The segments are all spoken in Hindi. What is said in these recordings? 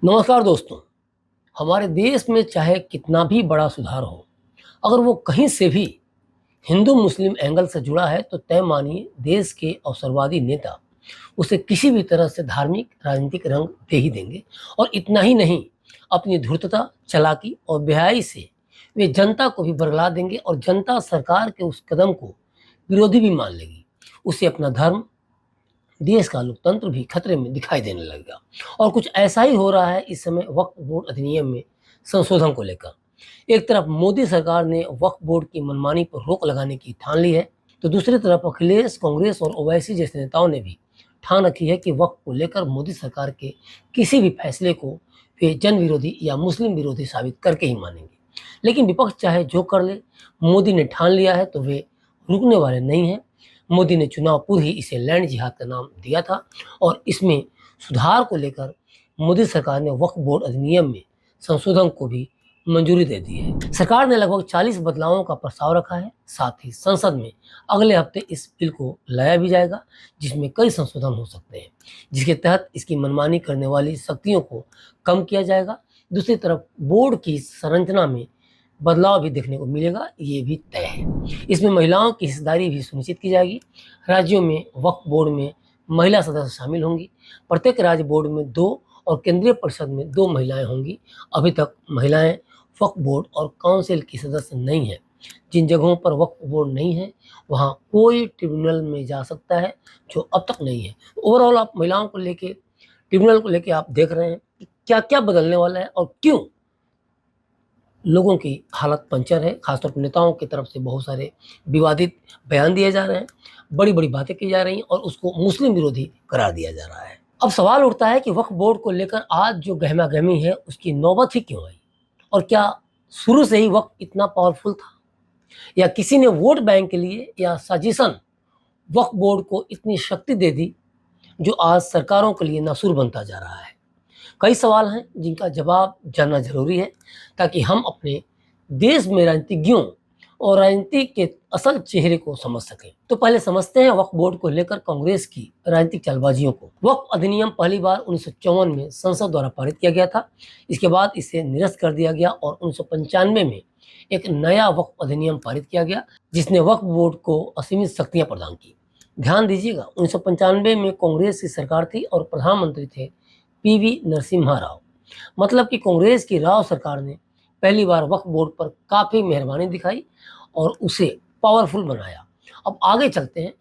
नमस्कार दोस्तों। हमारे देश में चाहे कितना भी बड़ा सुधार हो, अगर वो कहीं से भी हिंदू मुस्लिम एंगल से जुड़ा है तो तय मानिए देश के अवसरवादी नेता उसे किसी भी तरह से धार्मिक राजनीतिक रंग दे ही देंगे। और इतना ही नहीं, अपनी धूर्तता, चालाकी और बेहयाई से वे जनता को भी बरगला देंगे और जनता सरकार के उस कदम को विरोधी भी मान लेगी। उसे अपना धर्म, देश का लोकतंत्र भी खतरे में दिखाई देने लगेगा। और कुछ ऐसा ही हो रहा है इस समय वक्फ बोर्ड अधिनियम में संशोधन को लेकर। एक तरफ मोदी सरकार ने वक्फ बोर्ड की मनमानी पर रोक लगाने की ठान ली है, तो दूसरी तरफ अखिलेश, कांग्रेस और ओवैसी जैसे नेताओं ने भी ठान रखी है कि वक्फ को लेकर मोदी सरकार के किसी भी फैसले को वे जन विरोधी या मुस्लिम विरोधी साबित करके ही मानेंगे। लेकिन विपक्ष चाहे जो कर ले, मोदी ने ठान लिया है तो वे रुकने वाले नहीं हैं। मोदी ने चुनाव पूर्व ही इसे लैंड जिहाद का नाम दिया था और इसमें सुधार को लेकर मोदी सरकार ने वक्फ बोर्ड अधिनियम में संशोधन को भी मंजूरी दे दी है। सरकार ने लगभग 40 बदलावों का प्रस्ताव रखा है। साथ ही संसद में अगले हफ्ते इस बिल को लाया भी जाएगा, जिसमें कई संशोधन हो सकते हैं, जिसके तहत इसकी मनमानी करने वाली शक्तियों को कम किया जाएगा। दूसरी तरफ बोर्ड की संरचना में बदलाव भी देखने को मिलेगा, ये भी तय है। इसमें महिलाओं की हिस्सेदारी भी सुनिश्चित की जाएगी। राज्यों में वक्फ बोर्ड में महिला सदस्य शामिल होंगी। प्रत्येक राज्य बोर्ड में 2 और केंद्रीय परिषद में 2 महिलाएं होंगी। अभी तक महिलाएं वक्फ बोर्ड और काउंसिल की सदस्य नहीं है। जिन जगहों पर वक्फ बोर्ड नहीं है, वहाँ कोई ट्रिब्यूनल में जा सकता है, जो अब तक नहीं है। ओवरऑल आप महिलाओं को लेके, ट्रिब्यूनल को लेके आप देख रहे हैं कि क्या क्या बदलने वाला है और क्यों लोगों की हालत पंचर है। खासतौर पर नेताओं की तरफ से बहुत सारे विवादित बयान दिए जा रहे हैं, बड़ी बड़ी बातें की जा रही हैं और उसको मुस्लिम विरोधी करार दिया जा रहा है। अब सवाल उठता है कि वक्फ बोर्ड को लेकर आज जो गहमा गहमी है उसकी नौबत ही क्यों आई, और क्या शुरू से ही वक्फ इतना पावरफुल था, या किसी ने वोट बैंक के लिए या साजिशन वक्फ बोर्ड को इतनी शक्ति दे दी जो आज सरकारों के लिए नासूर बनता जा रहा है। कई सवाल हैं जिनका जवाब जानना जरूरी है, ताकि हम अपने देश में राजनीतिज्ञों और राजनीति के असल चेहरे को समझ सकें। तो पहले समझते हैं वक्फ बोर्ड को लेकर कांग्रेस की राजनीतिक चालबाजियों को। वक्फ अधिनियम पहली बार 1954 में संसद द्वारा पारित किया गया था। इसके बाद इसे निरस्त कर दिया गया और 1995 में एक नया वक्फ अधिनियम पारित किया गया, जिसने वक्फ बोर्ड को असीमित शक्तियां प्रदान की। ध्यान दीजिएगा, 1995 में कांग्रेस की सरकार थी और प्रधानमंत्री थे पीवी नरसिम्हा राव। मतलब कि कांग्रेस की राव सरकार ने पहली बार वक्फ बोर्ड पर काफ़ी मेहरबानी दिखाई और उसे पावरफुल बनाया। अब आगे चलते हैं,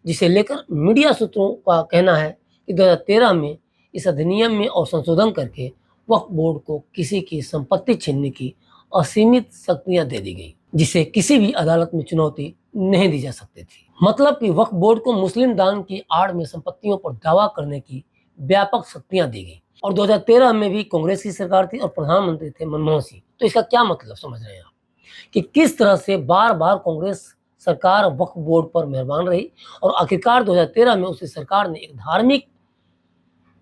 जिसे लेकर मीडिया सूत्रों का कहना है कि 2013 में इस अधिनियम में और संशोधन करके वक्फ बोर्ड को किसी की संपत्ति छीनने की असीमित शक्तियां दे दी गई, जिसे किसी भी अदालत में चुनौती नहीं दी जा सकती थी। मतलब कि वक्फ बोर्ड को मुस्लिम दान की आड़ में संपत्तियों पर दावा करने की व्यापक शक्तियां दी गई। और 2013 में भी कांग्रेस की सरकार थी और प्रधानमंत्री थे मनमोहन सिंह। तो इसका क्या मतलब समझ रहे हैं आप, कि किस तरह से बार बार कांग्रेस सरकार वक्फ बोर्ड पर मेहरबान रही और आखिरकार 2013 में उसी सरकार ने एक धार्मिक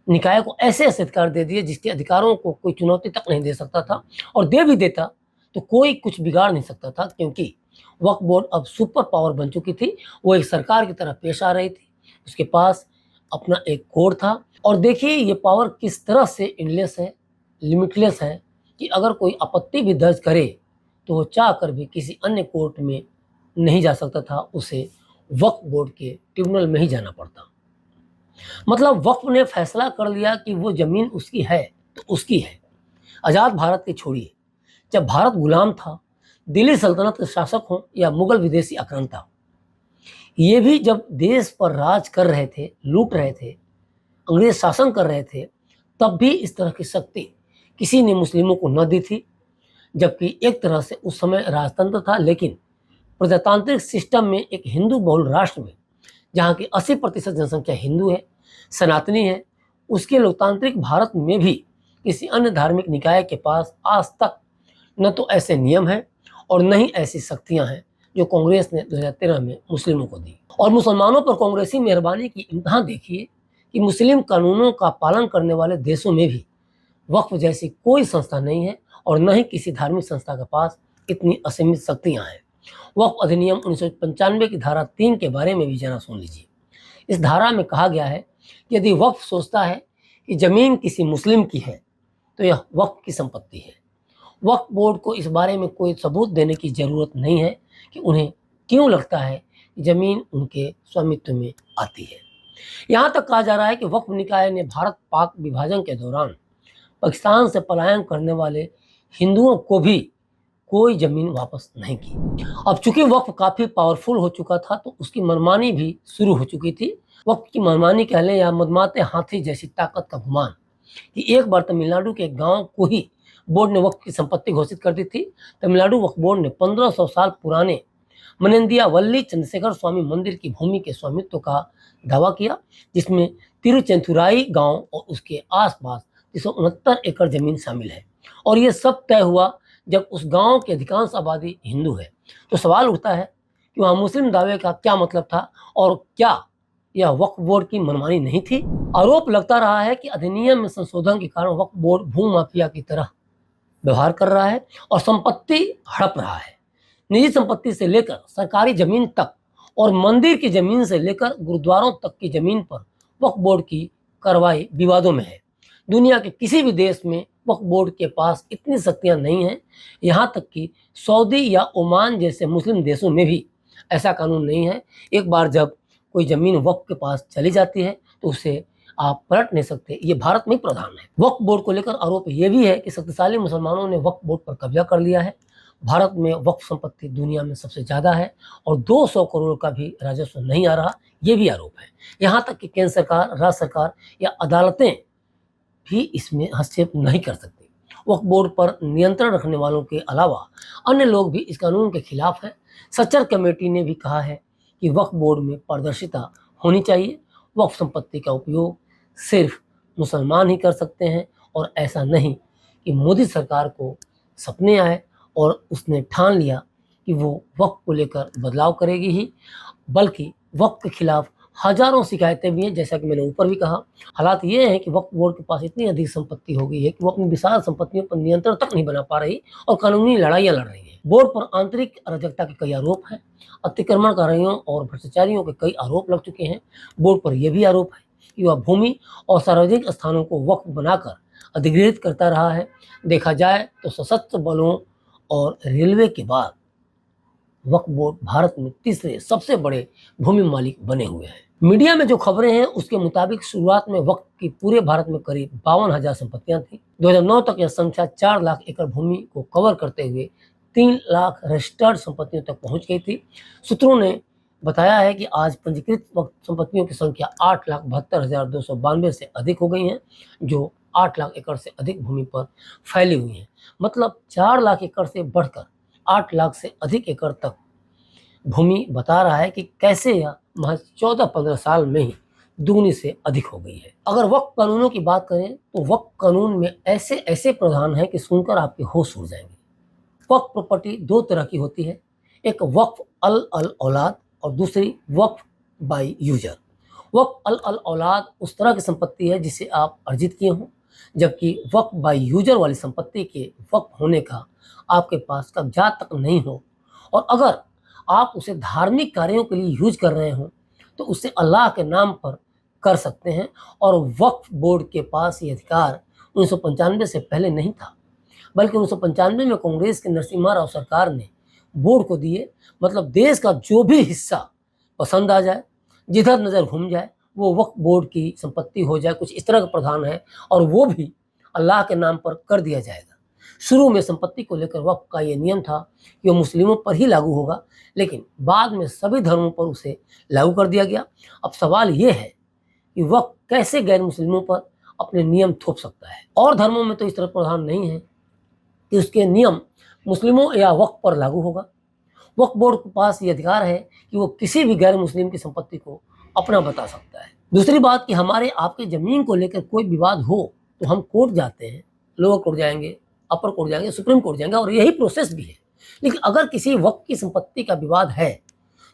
निकाय को ऐसे अधिकार दे दिए जिसके अधिकारों को कोई चुनौती तक नहीं दे सकता था, और दे भी देता तो कोई कुछ बिगाड़ नहीं सकता था, क्योंकि वक्फ बोर्ड अब सुपर पावर बन चुकी थी। वो एक सरकार की तरह पेश आ रही थी, उसके पास अपना एक कोड था। और देखिए ये पावर किस तरह से इनलेस है, लिमिटलेस है, कि अगर कोई आपत्ति भी दर्ज करे तो वो चाह कर भी किसी अन्य कोर्ट में नहीं जा सकता था, उसे वक्फ बोर्ड के ट्रिब्यूनल में ही जाना पड़ता। मतलब वक्फ ने फैसला कर लिया कि वो जमीन उसकी है तो उसकी है। आज़ाद भारत के छोड़िए, जब भारत गुलाम था, दिल्ली सल्तनत के शासक हों या मुगल विदेशी आक्रांता, ये भी जब देश पर राज कर रहे थे, लूट रहे थे, अंग्रेज शासन कर रहे थे, तब भी इस तरह की शक्ति किसी ने मुस्लिमों को न दी थी। जबकि एक तरह से उस समय राजतंत्र था, लेकिन प्रजातांत्रिक सिस्टम में एक हिंदू बहुल राष्ट्र में, जहाँ की 80% जनसंख्या हिंदू है, सनातनी है, उसके लोकतांत्रिक भारत में भी किसी अन्य धार्मिक निकाय के पास आज तक न तो ऐसे नियम हैं और न ही ऐसी शक्तियाँ हैं जो कांग्रेस ने 2013 में मुस्लिमों को दी। और मुसलमानों पर कांग्रेसी मेहरबानी की इंतहा देखिए कि मुस्लिम कानूनों का पालन करने वाले देशों में भी वक्फ जैसी कोई संस्था नहीं है और न ही किसी धार्मिक संस्था के पास इतनी असीमित शक्तियाँ हैं। वक्फ अधिनियम 1995 की धारा 3 के बारे में भी जरा सुन लीजिए। इस धारा में कहा गया है कि यदि वक्फ सोचता है कि जमीन किसी मुस्लिम की है तो यह वक्फ की संपत्ति है। वक्फ बोर्ड को इस बारे में कोई सबूत देने की ज़रूरत नहीं है कि उन्हें क्यों लगता है कि ज़मीन उनके स्वामित्व में आती है। यहाँ तक कहा जा रहा है कि वक्फ निकाय ने भारत पाक विभाजन के दौरान पाकिस्तान से पलायन करने वाले हिंदुओं को भी कोई ज़मीन वापस नहीं की। अब चूंकि वक्फ काफ़ी पावरफुल हो चुका था तो उसकी मनमानी भी शुरू हो चुकी थी। वक्फ की मनमानी कह लें या मदमाते हाथी जैसी ताकत का गुमान कि एक बार तमिलनाडु के गांव को ही बोर्ड ने वक्फ की संपत्ति घोषित कर दी थी। तमिलनाडु वक्फ बोर्ड ने 1500 साल पुराने मनंदियावल्ली चंद्रशेखर स्वामी मंदिर की भूमि के स्वामित्व का दावा किया, जिसमें तिरुचेंथुराई गांव और उसके आसपास 369 एकड़ जमीन शामिल है। और ये सब तय हुआ जब उस गांव की अधिकांश आबादी हिंदू है। तो सवाल उठता है कि वहाँ मुस्लिम दावे का क्या मतलब था और क्या यह वक्फ बोर्ड की मनमानी नहीं थी। आरोप लगता रहा है कि अधिनियम में संशोधन के कारण वक्फ बोर्ड भूमाफिया की तरह व्यवहार कर रहा है और संपत्ति हड़प रहा है। निजी संपत्ति से लेकर सरकारी जमीन तक और मंदिर की जमीन से लेकर गुरुद्वारों तक की जमीन पर वक्फ बोर्ड की कार्रवाई विवादों में है। दुनिया के किसी भी देश में वक्फ बोर्ड के पास इतनी शक्तियां नहीं हैं। यहाँ तक कि सऊदी या ओमान जैसे मुस्लिम देशों में भी ऐसा कानून नहीं है। एक बार जब कोई ज़मीन वक्फ के पास चली जाती है तो उसे आप पलट नहीं सकते। ये भारत में प्रावधान है। वक्फ बोर्ड को लेकर आरोप ये भी है कि शक्तिशाली मुसलमानों ने वक्फ बोर्ड पर कब्जा कर लिया है। भारत में वक्फ संपत्ति दुनिया में सबसे ज़्यादा है और 200 करोड़ का भी राजस्व नहीं आ रहा, ये भी आरोप है। यहाँ तक कि केंद्र सरकार, राज्य सरकार या अदालतें भी इसमें हस्तक्षेप नहीं कर सकती। वक्फ बोर्ड पर नियंत्रण रखने वालों के अलावा अन्य लोग भी इस कानून के खिलाफ हैं। सच्चर कमेटी ने भी कहा है कि वक्फ बोर्ड में पारदर्शिता होनी चाहिए। वक्फ संपत्ति का उपयोग सिर्फ मुसलमान ही कर सकते हैं और ऐसा नहीं कि मोदी सरकार को सपने आए और उसने ठान लिया कि वो वक्फ को लेकर बदलाव करेगी ही, बल्कि वक्फ के खिलाफ हजारों शिकायतें भी हैं। जैसा कि मैंने ऊपर भी कहा, हालात ये हैं कि वक्फ बोर्ड के पास इतनी अधिक संपत्ति हो गई है कि वो अपनी विशाल संपत्तियों पर नियंत्रण तक नहीं बना पा रही और कानूनी लड़ाइयाँ लड़ रही है। बोर्ड पर आंतरिक अराजकता के कई आरोप हैं। अतिक्रमणकारियों और भ्रष्टाचारियों के कई आरोप लग चुके हैं। बोर्ड पर यह भी आरोप है कि वह भूमि और सार्वजनिक स्थानों को वक्फ बनाकर अधिग्रहित करता रहा है। देखा जाए तो सशस्त्र बलों और रेलवे के बाद वक्फ बोर्ड भारत में तीसरे सबसे बड़े भूमि मालिक बने हुए हैं। मीडिया में जो खबरें हैं उसके मुताबिक शुरुआत में वक्फ की पूरे भारत में करीब 52,000 संपत्तियां थी। 2009 तक यह संख्या 4 लाख एकड़ भूमि को कवर करते हुए 3 लाख रजिस्टर्ड संपत्तियों तक पहुंच गई थी। सूत्रों ने बताया है कि आज पंजीकृत वक्फ संपत्तियों की संख्या 8,72,292 से अधिक हो गई हैं, जो 8 लाख एकड़ से अधिक भूमि पर फैली हुई हैं। मतलब 4 लाख एकड़ से बढ़कर 8 लाख से अधिक एकड़ तक भूमि बता रहा है कि कैसे यह महज 14-15 साल में ही दुगनी से अधिक हो गई है। अगर वक्फ कानूनों की बात करें तो वक्फ कानून में ऐसे ऐसे प्रावधान हैं कि सुनकर आपके होश उड़ जाएंगे। वक्फ प्रॉपर्टी दो तरह की होती है, एक वक्फ अल औलाद और दूसरी वक्फ बाय यूजर। वक्फ अल औलाद उस तरह की संपत्ति है जिसे आप अर्जित किए हों, जबकि वक्फ बाय यूजर वाली संपत्ति के वक्फ होने का आपके पास कागजात तक नहीं हो और अगर आप उसे धार्मिक कार्यों के लिए यूज कर रहे हो तो उसे अल्लाह के नाम पर कर सकते हैं। और वक्फ बोर्ड के पास ये अधिकार 1995 से पहले नहीं था, बल्कि 1995 में कांग्रेस के नरसिम्हा राव सरकार ने बोर्ड को दिए। मतलब देश का जो भी हिस्सा पसंद आ जाए, जिधर नज़र घूम जाए, वो वक्फ बोर्ड की संपत्ति हो जाए, कुछ इस तरह का प्रावधान है और वो भी अल्लाह के नाम पर कर दिया जाएगा। शुरू में संपत्ति को लेकर वक्फ का ये नियम था कि वो मुस्लिमों पर ही लागू होगा, लेकिन बाद में सभी धर्मों पर उसे लागू कर दिया गया। अब सवाल ये है कि वक्फ कैसे गैर मुस्लिमों पर अपने नियम थोप सकता है। और धर्मों में तो इस तरह प्रावधान नहीं है कि उसके नियम मुस्लिमों या वक्फ पर लागू होगा। वक्फ बोर्ड के पास ये अधिकार है कि वो किसी भी गैर मुस्लिम की संपत्ति को अपना बता सकता है। दूसरी बात कि हमारे आपके ज़मीन को लेकर कोई विवाद हो तो हम कोर्ट जाते हैं, लोअर कोर्ट जाएंगे, अपर कोर्ट जाएंगे, सुप्रीम कोर्ट जाएंगे और यही प्रोसेस भी है। लेकिन अगर किसी वक्फ की संपत्ति का विवाद है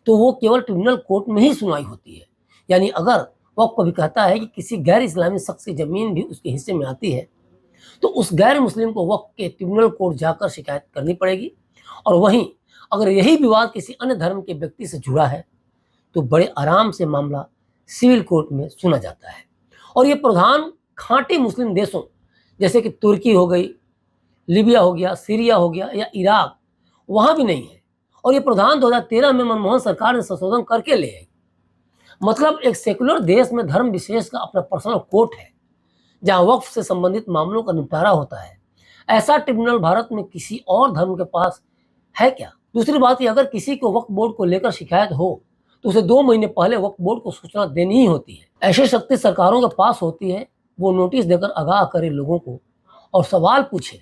तो वो केवल ट्रिब्यूनल कोर्ट में ही सुनवाई होती है। यानी अगर वक्फ कभी कहता है कि किसी गैर इस्लामी शख्स की ज़मीन भी उसके हिस्से में आती है तो उस गैर मुस्लिम को वक्फ के ट्रिब्यूनल कोर्ट जाकर शिकायत करनी पड़ेगी। और वहीं अगर यही विवाद किसी अन्य धर्म के व्यक्ति से जुड़ा है तो बड़े आराम से मामला सिविल कोर्ट में सुना जाता है। और ये प्रावधान खांटी मुस्लिम देशों जैसे कि तुर्की हो गई, लीबिया हो गया, सीरिया हो गया या इराक, वहाँ भी नहीं है। और ये प्रावधान 2013 में मनमोहन सरकार ने संशोधन करके ले आई। मतलब एक सेकुलर देश में धर्म विशेष का अपना पर्सनल कोर्ट है, जहाँ वक्फ से संबंधित मामलों का निपटारा होता है। ऐसा ट्रिब्यूनल भारत में किसी और धर्म के पास है क्या? दूसरी बात ये, अगर किसी को वक्फ बोर्ड को लेकर शिकायत हो तो उसे 2 महीने पहले वक्फ बोर्ड को सूचना देनी ही होती है। ऐसी शक्ति सरकारों के पास होती है, वो नोटिस देकर आगाह करे लोगों को और सवाल पूछे।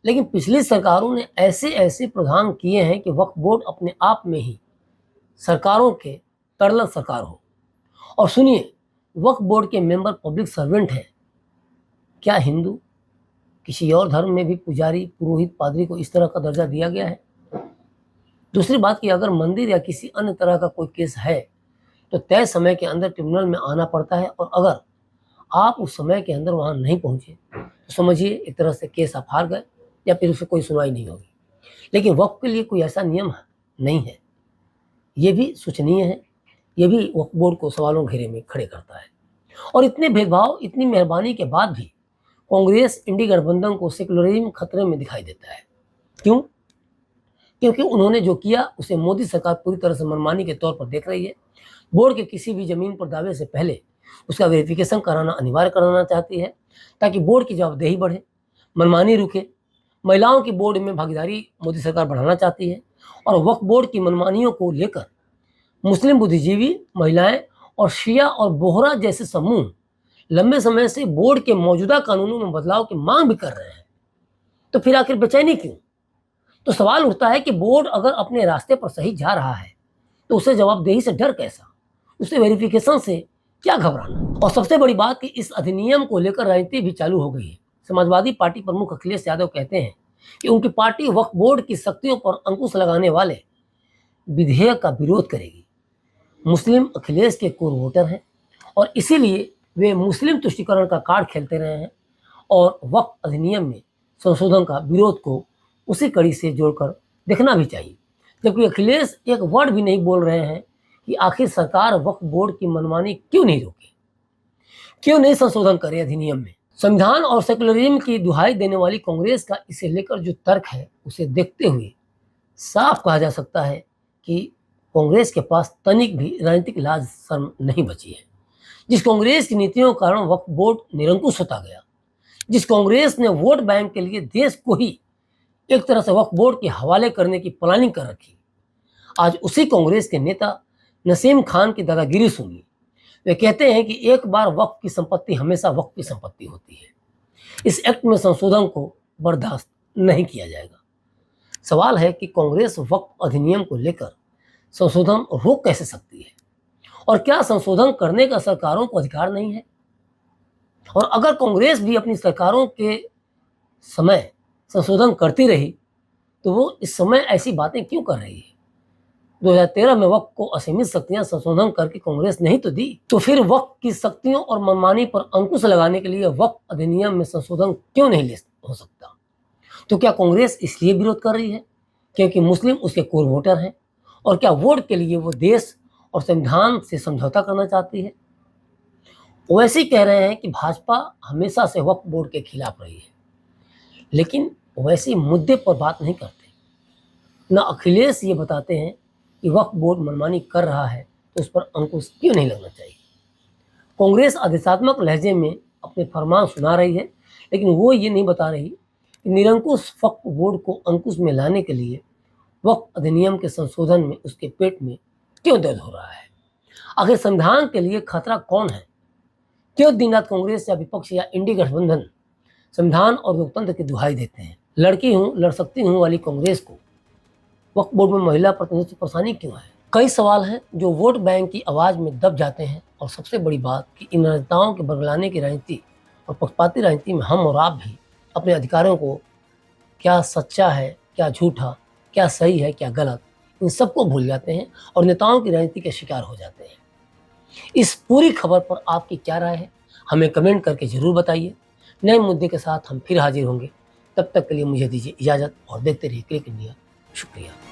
लेकिन पिछली सरकारों ने ऐसे ऐसे प्रावधान किए हैं कि वक्फ बोर्ड अपने आप में ही सरकारों के पैरेलल सरकार हो। और सुनिए, वक्फ बोर्ड के मेंबर पब्लिक सर्वेंट हैं। क्या हिंदू किसी और धर्म में भी पुजारी, पुरोहित, पादरी को इस तरह का दर्जा दिया गया है? दूसरी बात कि अगर मंदिर या किसी अन्य तरह का कोई केस है तो तय समय के अंदर ट्रिब्यूनल में आना पड़ता है, और अगर आप उस समय के अंदर वहां नहीं पहुंचे तो समझिए एक तरह से केस आप हार गए या फिर उससे कोई सुनवाई नहीं होगी। लेकिन वक्फ के लिए कोई ऐसा नियम नहीं है। ये भी सोचनीय है, ये भी वक्फ बोर्ड को सवालों घेरे में खड़े करता है। और इतने भेदभाव, इतनी मेहरबानी के बाद भी कांग्रेस इंडी गठबंधन को सेकुलरिज्म खतरे में दिखाई देता है। क्यों? क्योंकि उन्होंने जो किया उसे मोदी सरकार पूरी तरह से मनमानी के तौर पर देख रही है। बोर्ड के किसी भी जमीन पर दावे से पहले उसका वेरिफिकेशन कराना अनिवार्य कराना चाहती है, ताकि बोर्ड की जवाबदेही बढ़े, मनमानी रुके। महिलाओं की बोर्ड में भागीदारी मोदी सरकार बढ़ाना चाहती है, और वक्फ बोर्ड की मनमानियों को लेकर मुस्लिम बुद्धिजीवी, महिलाएं और शिया और बोहरा जैसे समूह लंबे समय से बोर्ड के मौजूदा कानूनों में बदलाव की मांग भी कर रहे हैं। तो फिर आखिर बेचैनी क्यों? तो सवाल उठता है कि बोर्ड अगर अपने रास्ते पर सही जा रहा है तो उसे जवाबदेही से डर कैसा, उसे वेरिफिकेशन से क्या घबराना? और सबसे बड़ी बात कि इस अधिनियम को लेकर राजनीति भी चालू हो गई है। समाजवादी पार्टी प्रमुख अखिलेश यादव कहते हैं कि उनकी पार्टी वक्फ बोर्ड की शक्तियों पर अंकुश लगाने वाले विधेयक का विरोध करेगी। मुस्लिम अखिलेश के कोर वोटर हैं और इसीलिए वे मुस्लिम तुष्टीकरण का कार्ड खेलते रहे हैं, और वक्फ अधिनियम में संशोधन का विरोध को उसी कड़ी से जोड़कर देखना भी चाहिए। जबकि अखिलेश एक वर्ड भी नहीं बोल रहे हैं कि आखिर सरकार वक्फ बोर्ड की मनमानी क्यों नहीं रोके, क्यों नहीं संशोधन करे अधिनियम में। संविधान और सेकुलरिज्म की दुहाई देने वाली कांग्रेस का इसे लेकर जो तर्क है, उसे देखते हुए साफ कहा जा सकता है कि कांग्रेस के पास तनिक भी राजनीतिक लाज शर्म नहीं बची है। जिस कांग्रेस की नीतियों के कारण वक्फ बोर्ड निरंकुश होता गया, जिस कांग्रेस ने वोट बैंक के लिए देश को ही एक तरह से वक्फ बोर्ड के हवाले करने की प्लानिंग कर रखी, आज उसी कांग्रेस के नेता नसीम खान की दादागिरी सुनिए। वे कहते हैं कि एक बार वक्फ की संपत्ति हमेशा वक्फ की संपत्ति होती है, इस एक्ट में संशोधन को बर्दाश्त नहीं किया जाएगा। सवाल है कि कांग्रेस वक्फ अधिनियम को लेकर संशोधन रोक कैसे सकती है, और क्या संशोधन करने का सरकारों को अधिकार नहीं है? और अगर कांग्रेस भी अपनी सरकारों के समय संशोधन करती रही तो वो इस समय ऐसी बातें क्यों कर रही है? 2013 में वक्फ को असीमित शक्तियां संशोधन करके कांग्रेस ने ही तो दी, तो फिर वक्फ की शक्तियों और मनमानी पर अंकुश लगाने के लिए वक्फ अधिनियम में संशोधन क्यों नहीं हो सकता? तो क्या कांग्रेस इसलिए विरोध कर रही है क्योंकि मुस्लिम उसके कोर वोटर हैं, और क्या वोट के लिए वो देश और संविधान से समझौता करना चाहती है? वैसे ही कह रहे हैं कि भाजपा हमेशा से वक्फ बोर्ड के खिलाफ रही है, लेकिन वैसे मुद्दे पर बात नहीं करते। न अखिलेश ये बताते हैं कि वक्फ बोर्ड मनमानी कर रहा है तो उस पर अंकुश क्यों नहीं लगना चाहिए। कांग्रेस आदेशात्मक लहजे में अपने फरमान सुना रही है, लेकिन वो ये नहीं बता रही कि निरंकुश वक्फ बोर्ड को अंकुश में लाने के लिए वक्फ अधिनियम के संशोधन में उसके पेट में क्यों दर्द हो रहा है। आखिर संविधान के लिए खतरा कौन है? क्यों दिन रात कांग्रेस या विपक्ष या इंडी गठबंधन संविधान और लोकतंत्र की दुहाई देते हैं? लड़की हूँ, लड़ सकती हूँ वाली कांग्रेस को वक्फ बोर्ड में महिला प्रतिनिधित्व की परेशानी क्यों है? कई सवाल हैं जो वोट बैंक की आवाज़ में दब जाते हैं, और सबसे बड़ी बात कि इन नेताओं के बरगलाने की राजनीति और पक्षपाती राजनीति में हम और आप भी अपने अधिकारों को, क्या सच्चा है, क्या झूठा, क्या सही है, क्या गलत, इन सबको भूल जाते हैं और नेताओं की राजनीति के शिकार हो जाते हैं। इस पूरी खबर पर आपकी क्या राय है, हमें कमेंट करके ज़रूर बताइए। नए मुद्दे के साथ हम फिर हाजिर होंगे। तब तक के लिए मुझे दीजिए इजाज़त और देखते रहिए क्लिक इंडिया। शुक्रिया।